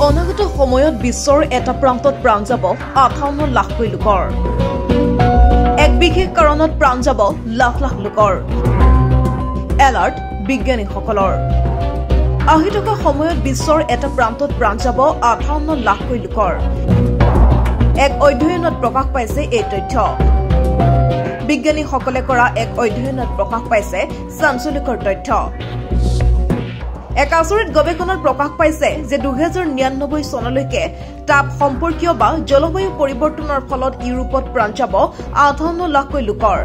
অনাগত সময়ত বিশ্বৰ এটা প্ৰান্তত প্ৰাণ যাব 58 লাখকৈ লোকৰ এক বিশেষ কাৰণত প্ৰাণ যাব লাখ লাখ লোকৰ এলাৰ্ট বিজ্ঞানীসকলৰ আহি থকা সময়ত বিশ্বৰ এটা প্ৰান্তত প্ৰাণ যাব 58 লাখকৈ লোকৰ এক অধ্যয়নত প্ৰকাশ পাইছে এই তথ্য বিজ্ঞানীসকলে কৰা এক অধ্যয়নত প্ৰকাশ পাইছে চাঞ্চল্যকৰ তথ্য এক আচৰিত গৱেষণাত প্ৰকাশ পাইছে যে 2099 চনলৈকে তাপ সম্পৰ্কীয় বা জলবায়ু পৰিৱৰ্তনৰ ফলত ইউৰোপত প্ৰাণ যাব 58 লাখকৈ লোকৰ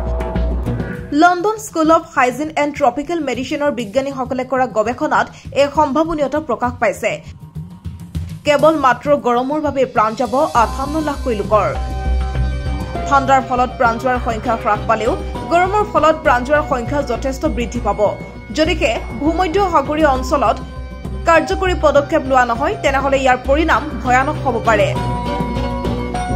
London school of hygiene and tropical মেডিচিনৰ বিজ্ঞানীসকলে কৰা গৱেষণাত এই সম্ভাৱনীয়তা প্ৰকাশ পাইছে কেৱল মাত্ৰ গৰমৰ বাবে প্ৰাণ যাব 58 লাখকৈ লোকৰ ঠাণ্ডাৰ ফলত প্ৰাণ যোৱাৰ সংখ্যা হ্ৰাস পালেও গৰমৰ ফলত প্ৰাণ যোৱাৰ সংখ্যা যথেষ্ট বৃদ্ধি পাব যদিকে ভূমধ্য সাগৰীয় অঞ্চলত কাৰ্যকৰী পদক্ষেপ লোৱা নহয় তেনেহলে ইয়াৰ পৰিণাম ভয়ানক হ'ব পাৰে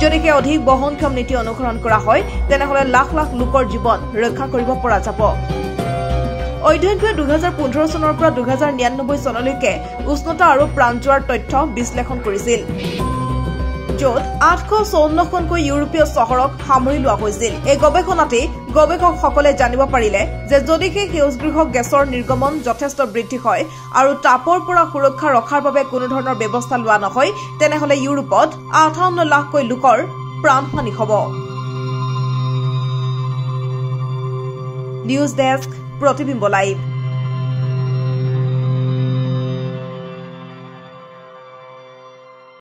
যদিকে অধিক বহনক্ষম নীতি অনুসৰণ কৰা হয় তেনেহলে লাখ লাখ লোকৰ জীৱন ৰক্ষা কৰিব পৰা যাব অধ্যয়নটোৱে 2015 চনৰ পৰা 2099 চনলৈকে উষ্ণতা আৰু প্ৰাণ যোৱাৰ তথ্য বিশ্লেষণ কৰিছিল য'ত 854খনকৈ ইউৰোপীয় চহৰক সামৰি লোৱা হৈছিল এই গৱেষণাতে গৱেষকসকলে জানিব পাৰিলে যে যদিহে সেউজগৃহ গেছৰ নিৰ্গমন যথেষ্ট বৃদ্ধি হয় আৰু তাপৰ পৰা সুৰক্ষা ৰখাৰ বাবে কোনো ধৰণৰ ব্যৱস্থা লোৱা নহয় তেনেহলে ইউৰোপত 58 লাখকৈ লোকৰ প্ৰাণহানি হ'ব নিউজ ডেস্ক প্ৰতিবিম্ব লাইভ